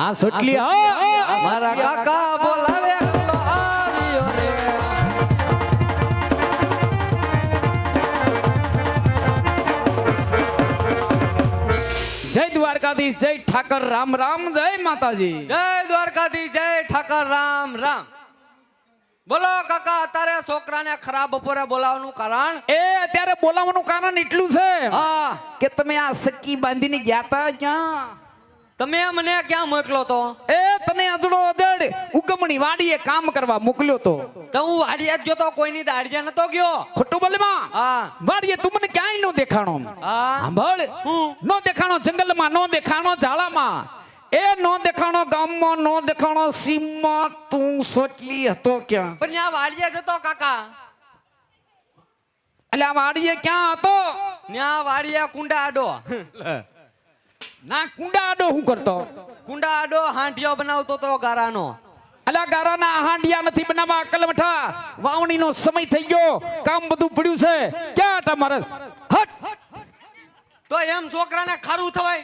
હા સોટલી મારા કાકા બોલાવે એકલો આવ્યો રે. જય દ્વારકાધીશ, જય ઠાકર, રામ રામ, જય માતાજી. જય દ્વારકાધીશ, જય ઠાકર, રામ રામ. બોલો કાકા, અત્યારે છોકરાને ખરાબ બપોરે બોલાવવાનું કારણ? એ અત્યારે બોલાવવાનું કારણ એટલું છે હા, કે તમે આ સક્કી બાંધીને ગયા તા ક્યાં? તમે મને ક્યાં મોકલો તો? એ તને અજડો અજડ ઉગમણી વાડીએ કામ કરવા મોકલ્યો તો. તો હું વાડિયા જ ગયો તો, કોઈની દાડિયા નતો ગયો. ખોટું બોલે માં. હા વાડીએ તું મને ક્યાંય નો દેખાણો. હા સાંભળ, નો દેખાણો જંગલમાં, નો દેખાણો ઝાડામાં, એ નો દેખાણો ગામમાં, નો દેખાણો સીમમાં. તું સોટલી હતો ક્યાં? પણ ત્યાં વાડિયા જતો કાકા. એટલે આ વાડીએ ક્યાં હતો? ત્યાં વાડિયા કુંડા આડો. ના કુંડા આડો હું કરતો? કુંડા આડો હાંડિયો બનાવતો તો ગારાનો. અલા ગારાના હાંડિયા નથી બનાવવા અકલમઠા. વાવણીનો સમય થઈ ગયો, કામ બધું પડ્યું છે. ક્યાં હતા મારે? હટ. તો એમ છોકરાને ખારું થવાય?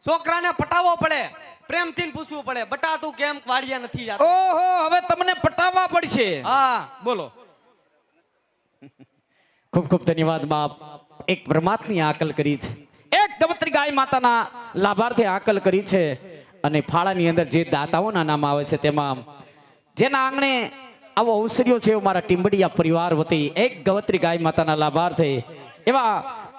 છોકરાને પટાવવો પડે, પ્રેમથી પૂછવું પડે, બટા તું કેમ વાડિયા નથી જાતો? ઓહો, હવે તમને પટાવવા પડશે. હા બોલો. ખૂબ ખૂબ ધન્યવાદ બાપ. એક પરમાત્માની આકલ કરી છે, એક ગવત્રી ગાય માતાના લાભાર્થે આકલ કરી છે. અને ફાળાની અંદર જે દાતાઓના નામ આવે છે તેમાં જેના આંગણે આવો અવસર્યો છે એવો મારા ટીમ્બડિયા પરિવાર વતી એક ગવત્રી ગાય માતાના લાભાર્થે એવા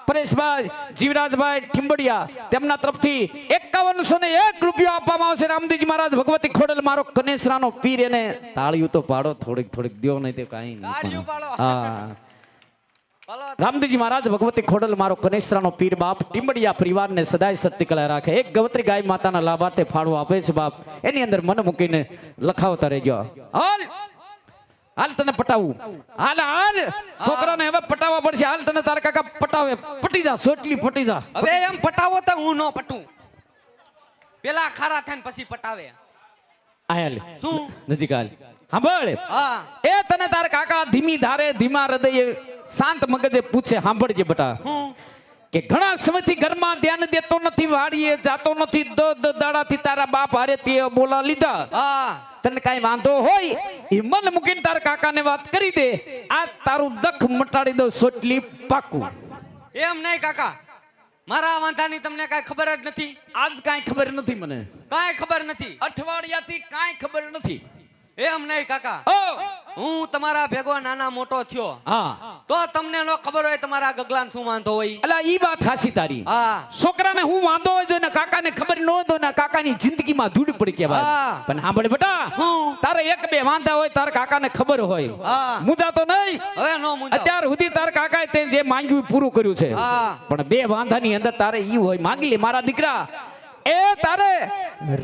પરેશભાઈ જીવરાજભાઈ ટીમ્બડિયા તેમના તરફથી 5101 રૂપિયા આપવામાં આવશે. રામદેવજી મહારાજ ભગવતી ખોડલ મારો કનેસરાનો પીર, એને તાળીઓ તો પાડો, થોડીક થોડીક દ્યો, નહીં તે કાંઈ તાળીઓ નહીં. પાડો. હા, બોલો. રામદેવજી મહારાજ ભગવતી ખોડલ મારો કનેસરાનો પીર બાપ ટીમ્બડિયા પરિવારને સદાય સત્ય કલા રાખે. એક ગવત્રી ગાય માતાના લાભાર્થે ફાળો આપે છે બાપ, એની અંદર મન મૂકીને લખાવતા રહેજો. હાલ હાલ તને પટાવું, હાલ હાલ છોકરાને હવે પટાવવા પડશે. હાલ તને તારા કાકા પટાવે. પટી જા સોટલી, પટી જા. હવે એમ પટાવો તો હું નો પટું, પેલા ખારા થઈને પછી પટાવે. આયલ શું? નજીક હાલ. સાંભળ, હા એ તને તારા કાકા ધીમી ધારે ધીમા હૃદયે શાંત મગજે પૂછે. સાંભળજે બેટા, હું કે ઘણા સમયથી ઘરમાં ધ્યાન દેતો નથી, વાડીએ જાતો નથી, દાડાથી તારા બાપ હારે તે બોલા લીધા. હા તને કઈ વાંધો હોય એ મન મૂકીને તારા કાકાને વાત કરી દે. આ તારું દખ મટાડી દઉં સોટલી, પાકું. એમ નહીં કાકા, મારા વાંધાની તમને કાંઈ ખબર જ નથી. આજ કાંઈ ખબર નથી મને, કાંઈ ખબર નથી. અઠવાડિયાથી કાંઈ ખબર નથી. એમ નહીં કાકા, ઓ હું તમારા ભેગો નાના મોટો થયો હા, તો તમને નો ખબર હોય તમારા ગગલાને શું વાંધો હોય. અલા ઈ વાત હાસી તારી. હા છોકરાને હું વાંધો હોય જો ને કાકાને ખબર ન હોય ને કાકાની જિંદગીમાં ધૂળ પડી કે વાત. હા. પણ સાંભળ બેટા, હું તારે એક બે વાંધા હોય તારા કાકાને ખબર હોય. હા મુંજાતો નહીં. હવે નો મુંજાવ. અત્યાર સુધી તારા કાકાએ તે જે માંગ્યું એ પૂરું કર્યું છે. હા. પણ બે વાંધાની અંદર તારે ઈ હોય, માંગી લે મારા દીકરા. એ તારે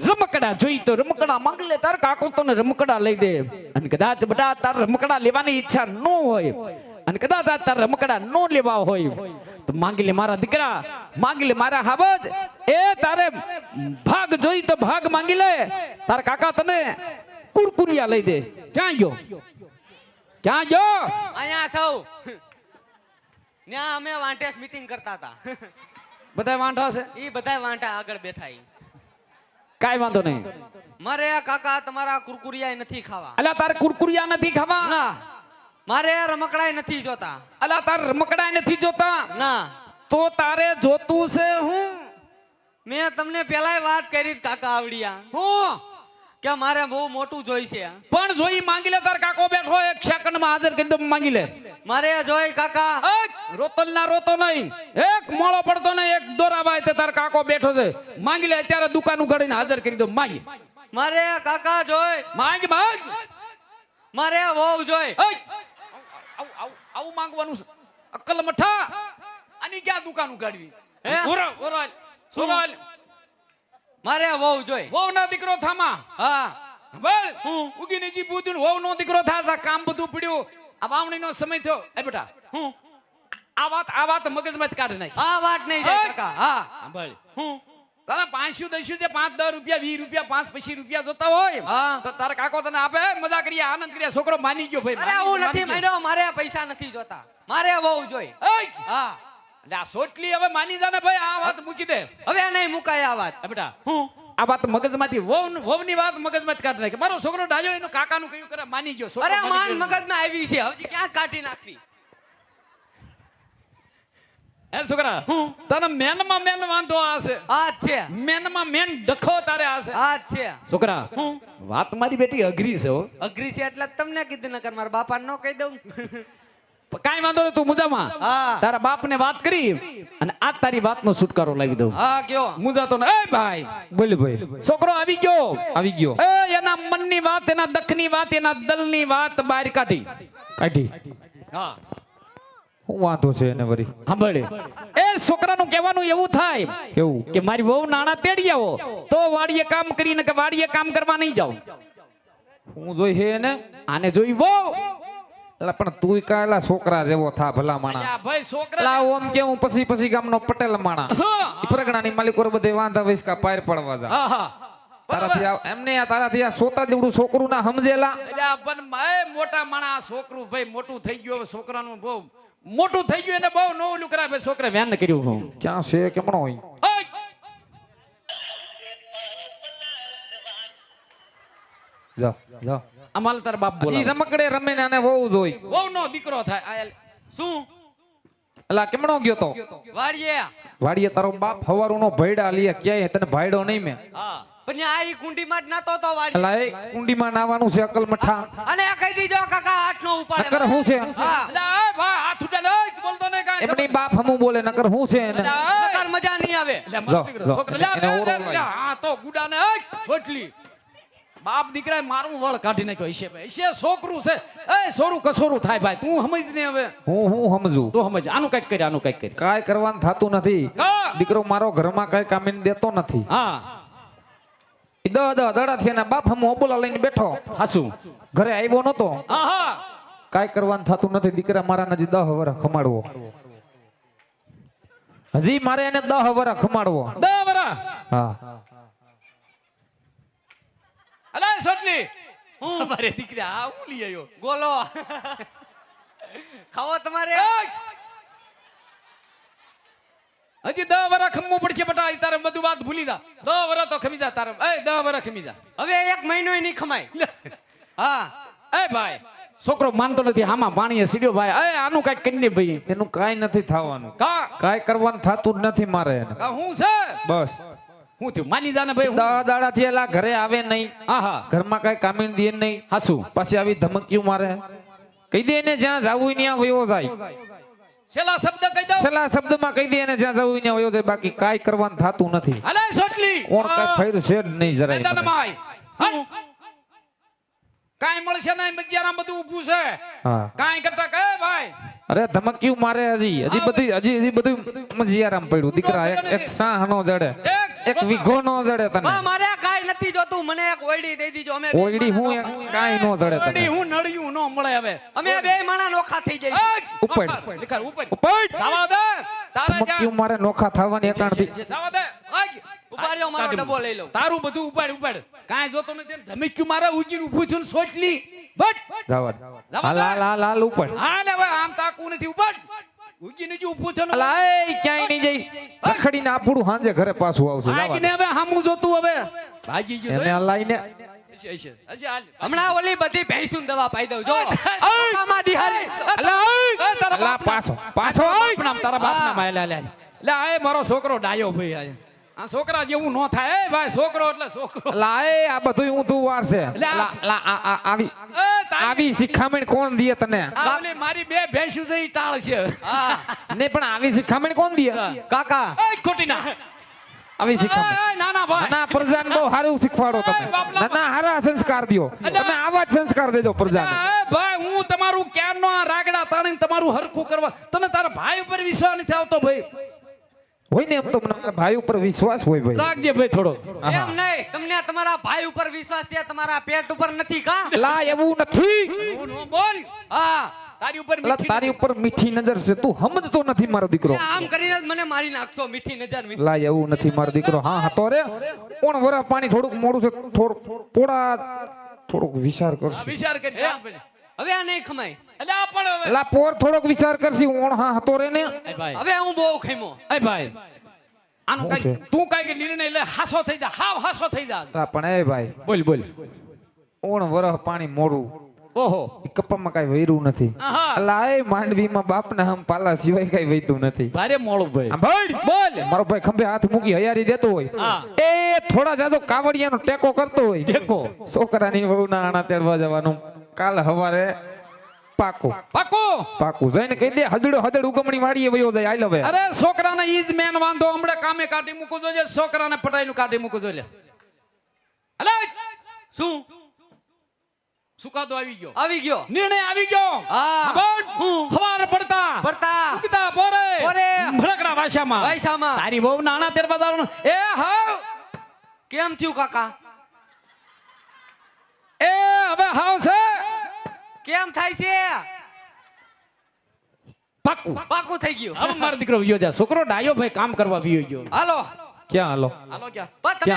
રમકડા જોઈ તો રમકડા માંગી લે. તારા કાકો તને રમકડા લઈ દે. અને કદાચ બેટા તારે રમકડા લેવાની ઈચ્છા ન હોય અને કદાચ તારે રમકડા ન લેવા હોય તો માંગી લે મારા દીકરા, માંગી લે મારા હાવજ. એ તારે ભાગ જોઈ તો ભાગ માંગી લે. તારા કાકા તને કુરકુરિયા લઈ દે. ક્યાં ગયો? ક્યાં ગયો? અહીંયા સૌ ત્યાં અમે વાંટેસ મીટિંગ કરતા હતા. બધા વાંઢા છે, ઈ બધાય વાંટા આગળ બેઠા. ઈ કાઈ વાંધો નહીં. મારે કાકા તમારા કુરકુરિયા નથી ખાવા. અલા તારે કુરકુરિયા નથી ખાવા? ના, મારે રમકડાય નથી જોતા. અલા તારે રમકડા નથી જોતા? ના, તો તારે જોતું છે હું? મેં તમને પેલાય વાત કરી કાકા આવડિયા હું કે મારે બહુ મોટું જોઈશે. પણ જોઈ માંગી લે. તાર કાકો બેઠો, એક સેકન્ડ માં હાજર કરી દો, માંગી લે. મારે જોઈ કાકા. રોતલ ના રોતો નહીં, એક મોળો પડતો નહીં, એક દોરાબાઈ તે તાર કાકો બેઠો છે. માંગી લે, અત્યારે દુકાન ઉગાડીને હાજર કરી દો. માંગી મારે કાકા જોઈ. માંગ માંગ. મારે વહુ જોઈ. આવું માંગવાનું છે? અક્કલ મઠા, આની ક્યાં દુકાન ઉગાડવી? હે? સોરાલ મારે વહુ જોઈ. વહુ ના દીકરો થામા. હા બોલ, હું ઉગીને જી પૂછ્યું, વહુ નો દીકરો થા, કામ બધું પડ્યું. આ વાવણી નો સમય થયો. એ બેટા, હું આ વાત મગજમાં કાઢી નાખ. આ વાત નહીં જાય કાકા. હા સાંભળ, હું તારા 500 10 જે 5 10 રૂપિયા 20 રૂપિયા 5 25 રૂપિયા જોતા હોય હા. તો તારા કાકો તને આપે. મજા કરીએ, આનંદ કરીએ. છોકરો માની ગયો ભાઈ. અરે હું નથી માંડ્યો, મારે પૈસા નથી જોતા, મારે વહુ જોઈ. હા એટલે આ સોટલી હવે માની જા ને ભાઈ. આ વાત મૂકી દે. હવે નહીં મુકાય આ વાત. બેટા, હું આ વાત મગજમાંથી વહુની વાત મગજમાંથી કાઢી નાખી. મારો છોકરો ડાયો એનું કાકાનું કયું કરે માની ગયો. છોકરો અરે માની માન ગયો. મગજમાં આવી છે હજી ક્યાં કાઢી નાખવી. એ છોકરા તને મેનમાં મેન વાંધો આશે. આ જ છે મેનમાં મેન ડખો તારે આશે. આ જ છે. છોકરા વાત મારી બેટી અઘરી છે હો. અઘરી છે એટલે જ તમને કીધું નકર મારા બાપા ન કહી દઉં. કાંઈ વાંધો નહીં, તું મુજામાં હા તારા બાપને વાત કરી અને આ તારી વાતનો છુટકારો લાવી દઉં. હા કયો મુજાતો ને એ ભાઈ બોલ ભાઈ. છોકરો આવી ગયો. આવી ગયો. એ એના મનની વાત, એના દખની વાત, એના દલની વાત બહાર કાઢી. કાઢી. હા હું વાંધો છે એને વળી? સાંભળે, એ છોકરાનું કહેવાનું એવું થાય કેવું? કે મારી વહુ નાણા તેડી આવો તો વાડીએ કામ કરીને કે વાડીએ કામ કરવા નહીં જાવ. હું જોઈ હે એને? આને જોઈ વહુ. એલા પણ તુંય કાયલા છોકરા જેવો થા ભલા માણા. અલ્યા ભાઈ છોકરા એલા ઓમ કે હું પછી ગામનો પટેલ માણા. હા ઈ પરગણાની માલિકો બધે વાંધા વૈસકા પાર પડવા જા. હા હા તારાથી એમને આ તારાથી આ સોતા જેવડું છોકરું ના સમજેલા. અલ્યા પણ મોટા માણા છોકરું ભાઈ મોટું થઈ ગયું. હવે છોકરાનું બહુ મોટું થઈ ગયું એને બહુ નો ઓલું કરાવે. છોકરા વેન કર્યું. ક્યાં છે કેમણો હોય? ઓય! જા જા. અમાલ તાર બાપ ઈ બોલા. રમકડે રમે ને આને વહુ જોઈ. વહુ નો દીકરો થાય. આ શું એલા કેમણો ગયો તો? વાડીએ વાડીએ તારો બાપ હવારુનો ભયડા લીએ ક્યાંય તને ભાયડો નહીં મેં. હા પણ આ ઈ કુંડીમાં જ નતો તો વાડી. એલા એ કુંડીમાં નાવાનું છે અકલ મઠા. અને આ કહી દીજો કાકા આઠ નો ઉપાડે. નકર હું છે? હા અલ્યા એ ભાઈ હાથ ઉઠાડે. ઓય, બોલતો નહીં કાંઈ. એમની બાપ હમું બોલે નકર હું છે એને? અલ્યા, એ! નકર મજા નહીં આવે. અલ્યા, મારો જો, દીકરો, જો. છોકરો, અલ્યા, એને અલ્યા, ઓળો અલ્યા, અલ્યા, હા તો ગુડાને એ ફોટલી. બાપ દીકરાએ મારું વળ કાઢી નાખ્યો. હશે ભાઈ, હશે છોકરું છે. એ સોરું કસોરું થાય ભાઈ. તું સમજ ને હવે. હું સમજુ. તું સમજ. આનું કઈક કરે, આનું કઈક કરે. કાંઈ કરવાનું થતું નથી. કા? દીકરો મારો ઘરમાં કાંઈ કામીને દેતો નથી. હા ઈ દડાથી એના બાપ હમું અબોલા લઈને બેઠો. હાસુ. ઘરે આવ્યો નતો. હા હા કાંઈ કરવાનું થતું નથી. દીકરા મારા હજી 10 વર્ષ ખમાડવો. હજી મારે એને 10 વર્ષ ખમાડવો. દવરા. હા અલ્યા સોટલી. હું મારે દીકરા આ હું લઈ આવ્યો. ગોલો ખાવો તમારે. હજી 10 વર્ષ ખમવું પડશે બટા. ઈ તારે બધું વાત ભૂલી જા. 10 વર્ષ તો ખમી જા તારે. એ 10 વર્ષ ખમી જા. હવે એક મહિનો નહીં ખમાય. હા એ ભાઈ છોકરો માનતો નથી. આમાં પાણીએ સીડ્યો ભાઈ. એ આનું કઈક કરી ને ભાઈ. એનું કાંઈ નથી થવાનું. કા કાંઈ કરવાનું થતું જ નથી મારે એને. કા હું છે. બસ હું થયું માની જા ને ભાઈ. હું દાડાથી એલા ઘરે આવે નહીં. હા હા ઘરમાં કાંઈ કામીને દે નહીં. હાસુ. પછી આવી ધમકીઓ મારે. કહી દે એને જ્યાં જાવું ત્યાં વયો જાય. છેલ્લા શબ્દ કહી દઉં. છેલ્લા શબ્દમાં કહી દે એને જ્યાં જાવું ત્યાં વયો જાય. બાકી કાંઈ કરવાનું થતું નથી. અલે સોટલી. કોણ કાંઈ ફેર છે જ નહીં જરાય મેદાન મને. માય. કાંઈ મળશે નહીં. બજારમાં બધું ઊભું છે. હા કાંઈ કરતા કહે ભાઈ. અરે ધમકીઓ મારે હજી બધું મજિયારામ પડ્યું. દીકરા એક સાહ નો જડે, એક વીઘો નો જડે તને. બા, મારે કાંઈ નથી જોતું. મને એક ઓયડી દઈ દીજો. અમે ઓયડી હું એક કાંઈ નો જડે વળી તને. હું નળિયું નો મળે હવે. અમે બે માણા નોખા થઈ જઈએ. ઉપર. લીખા ઉપર. ઉપર જાવા દે. તારે ધમકીઓ મારે નોખા થવાની એકાણથી. જાવા દે. આગ. ઉભા રહ્યો, મારો ડબ્બો લઈ લઉં. તારું બધું ઉપાડ ઉપાડ. કાંઈ જોતો નથી. ધમક્યું મારે ઉગીને ઊભું થયું ને સોટલી. બટ જાવા દે. હાલ ઉપર. હા ને હવે આમ તાકું નથી. ઉપાડ. ઉગીને જ ઊભું થયું ને. અલા એ ક્યાંય નહીં જઈ. રખડીને આપણું હાંજે ઘરે પાછું આવશે. જાવા આગને દે. હવે હામું જોતું હવે. ભાગી ગયો. એને હલાઈને હશે, હશે. હશે, હાલ. હમણાં ઓલી બધી ભેંસું દવા પાઈ દઉં. જો ઓય! આમાં દિહારી. અલા, ઓય! તારા અલા બાપના- પાછો બાપના નામ, તારા બાપના માં. લે, લે, લે. લે, આ મારો છોકરો ડાયો ભાઈ. આ છોકરા જેવું નો થાય. એ ભાઈ છોકરો એટલે છોકરો. અલા એ આ બધું ઊંધું વાર છે. અલા, અલા આવી એ તારી- આવી શિખામણ કોણ દે તને? આ ઓલી મારી બે ભેંસું છે ઈ ટાળ છે. હા ને પણ આવી શિખામણ કોણ દે? કાકા એ ખોટી ના. આવી શિખામણ. એ નાના ભાઈ. ના પ્રજાને બહુ સારું શીખવાડો તમે. ના હારા સંસ્કાર દ્યો. તમે આવા જ સંસ્કાર દેજો પ્રજાને. એ ભાઈ હું તમારું ક્યારનો આ રાગડા તાણીને તમારું હરખું કરવા. તને તારા ભાઈ ઉપર વિશ્વાસ નથી આવતો ભાઈ. હોય ને એમ તો મને મારા ભાઈ ઉપર વિશ્વાસ હોય ભાઈ. રાખજે ભાઈ થોડો. એમ નહીં, તમને તમારા ભાઈ ઉપર વિશ્વાસ છે, તમારા પેટ ઉપર નથી. કા લા એવું નથી. હું નો બોલ. હા તારી ઉપર અલા, મીઠી તારી ઉપર મીઠી નજર છે. તું સમજતો નથી મારો દીકરો. આમ કરીને જ મને મારી નાખશો. મીઠી નજર મીઠી. લા એવું નથી મારો દીકરો. હા હતો રે. કોણ વરા પાણી થોડુંક મોડું છે. થોડુંક વિચાર કરશે. વિચાર કરી. હવે આ નહીં ખમાય. એટલે આ પણ હવે. લા પોર થોડોક વિચાર કરશે. ઓણ હા હતો રે ને. એ ભાઈ. હવે હું બહુ ખેમો. એ ભાઈ આનું શું કઈ છે? તું કઈ નિર્ણય લે હાસો થઈ જા હાવ હાસો થઈ જા અલા, પણ એ ભાઈ બોલ બોલ ઓણ વરહ પાણી મોરું ઓહો ઈ કપામાં કઈ વૈરું નથી આહા. અલા એ માંડવીમાં બાપના હમ પાલા સિવાય કઈ વૈતું નથી ભારે મોળું ભાઈ આ ભાઈ બોલ મારો ભાઈ ખંભે હાથ મૂકી હયારી દેતો હોય હા. એ થોડા જાજો કાવડિયાનો ટેકો કરતો હોય દેખો છોકરાની વહુના આણા તેડવા જવાનું કાલ હવારે પાકું પાકો પાકું જઈને કહી દે હદડો હદડ ઉગમણી વાડીએ વયો જાય આઈ લવે અરે છોકરાને ઈ જ મેન વાંધો હમણે કામે કાઢી મૂકું જોઈએ છોકરાને પટાઈનું કાઢી મૂકું જોઈએ અલે શું સુકાદો આવી ગયો આવી ગયો નિર્ણય આવી ગયો હા. બોલ હવાર પડતા પડતા ઉગતા પોરે પોરે. ભડકડા ભાષામાં વાયસામાં. તારી બહુ નાના તેડવા જવાનું એ હાવ કેમ થયું કાકા એ હવે હાવ છે કેમ થાય છે પાકું પાકું થઈ ગયું હવે મારો દીકરો વિયો જા છોકરો ડાયો ભાઈ કામ કરવા વિયો ગયો હાલો ક્યાં હાલો હાલો ક્યાં બસ તમે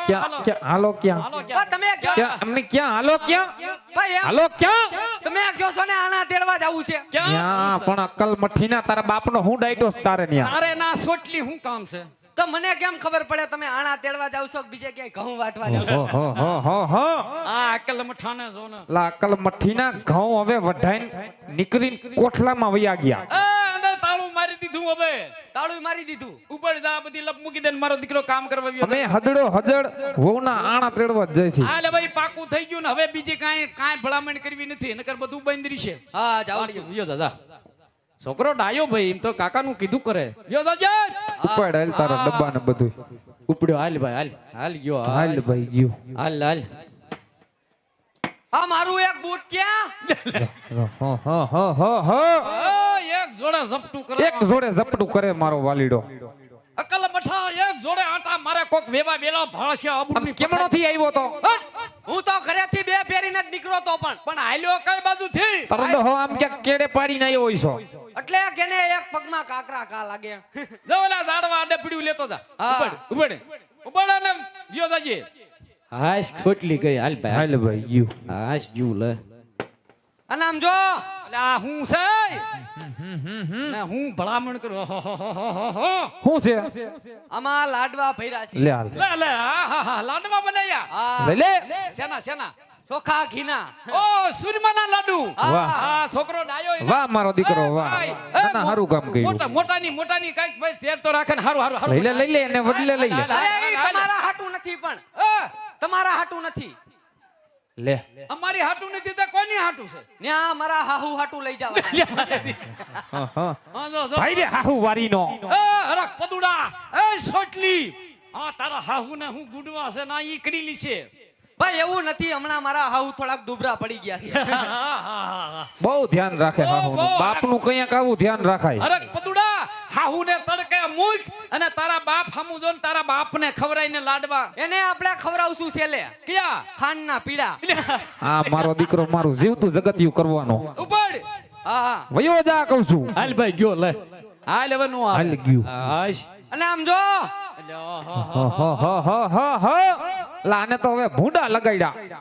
ક્યાં હાલો ક્યાં ક્યાં હાલો ક્યાં હાલો બસ ક્યાં તમે કયો ક્યાં અમને ક્યાં હાલો ક્યાં ભાઈ એમ હાલો ક્યાં તમે કયો છો ને આના તેડવા જવું છે ક્યાં ત્યાં પણ અક્કલ મઠીના તારા બાપનો હું ડાયટોસ તારે ન્યા તારે ના સોટલી હું કામ છે તો મને કેમ ખબર પડે તમે આણા તેડવા જાવ છો કે બીજે ક્યાંય ઘઉં વાટવા જાવ છો? હો આ અકલ મઠાને જો ને લા અક્કલ મઠીના ઘઉં હવે વઢાઈને નીકળીને કોઠલામાં વયા ગયા એ અંદર તાળું મારી દીધું હવે તાળું મારી દીધું ઉપર જા બધી લપ મૂકી દે ને મારો દીકરો કામ કરવા વિયો અમે હદડો હદડ વહુના આણા તેડવા જ જાય છે હાલે ભાઈ પાકું થઈ ગયું ને હવે બીજી કાંઈ ભલામણ કરવી નથી નકર બધું બંધ છે હા જાવ છું વિયો દાદા છોકરો ડાયો ભાઈ એમ તો કાકાનું કીધું કરે વિયો દાદા ઉપાડ હાલ તારા ડબ્બા ને બધું ઉપડ્યો હાલ ભાઈ હાલ હાલ ગયો હાલ ભાઈ ગયું હાલ હાલ આ મારું એક બૂટ ક્યાં એક જોડે ઝપટું કરે એક જોડે ઝપટું કરે મારો વાલીડો અકલ મઠા એક જોડે આટા મારે કોક વેવા વેલા ભાળશે અબુની કેમણો થી આવ્યો તો હું તો ઘરેથી બે પહેરીને જ નીકળ્યો તો પણ હાલ્યો કઈ બાજુ થી તારો ડોહો આમ ક્યાંક કેડે પાડીને આવ્યો હોય છો એટલે કેને એક પગમાં કાકરા કા લાગે જો ઓલા ઝાડવા આડે પીડ્યું લેતો જા હા. ઉબડ ઉબડ ને વિયો દાજી હાશ ખોટલી ગઈ હાલ ભાઈ હાલ ભાઈ ગયું હાશ જુ લે અને આમ જો અલા હું છે ના હું ભલામણ કરું શું છે આમાં લાડવા ભર્યા છે લે હાલ લે લે હા લાડવા બનાયા હા લે લે શેના શેના ચોખા ઘીના ઓ સુરમાના લાડુ વાહ. હા છોકરો ડાયો એને. વાહ મારો દીકરો એ વાહ ભાઈ, ના સારું કામ કર્યું મોટાની કઈક ભાઈ તેર તો રાખે ને હારું હારું લઈ લે અને વડલે લઈ લે અરે ઈ તમારા હાટું નથી પણ તમારા હાટું નથી લે અમારી હાટું નથી તો કોની હાટું છે ન્યા મારા હાહુ હાટું લઈ જવાના હા હા હા, જો, જો. ભાઈ રે હાહુ વારીનો એ હરખ પદુડા એ સોટલી હા તારા હાહુ ને હું ગુડવા છે ના ઈ કરેલી છે ભાઈ એવું નથી હમણાં મારા હાહુ થોડાક દુબરા પડી ગયા છે બહુ ધ્યાન રાખે હાહુ બહુ. બાપનું કઈક આવું ધ્યાન રાખાય હરખ પદુડા હાહુ ને તડકે મૂક અને તારા બાપ હામુ જો ને તારા બાપ ને ખવરાઈને લાડવા એને આપણે ખવડાવશું છેલ્લે ક્યાં ખાંડના પીડા આ મારો દીકરો મારું જીવતું જગતિયું કરવાનો ઉપર હા હા વયો જા કહું છું હાલ ભાઈ ગયો લે હાલ હવે નો હાલ ગયું. હાશ અને આમ જો લાને તો હવે ભૂંડા લગાડ્યા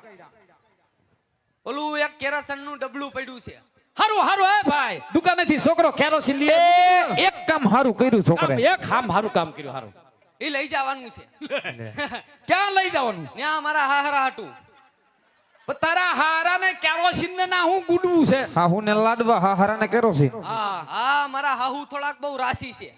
ઓલું એક કેરાસન નું ડબલું પડ્યું છે હારું હારું હે ભાઈ દુકાનેથી છોકરો કેરોસીન લઈ એક કામ હારું કર્યું છોકરે એક હારું કામ કર્યું હારું એ લઈ જવાનું છે ક્યાં લઈ જવાનું ન્યા મારા હાહરા હાટું પણ તારા હારાને કેરોસીન ને ના હું ગુડવું છે હાહુ ને લાડવા હાહરાને કેરોસીન હા હા મારા હાહુ થોડાક બહુ રાશી છે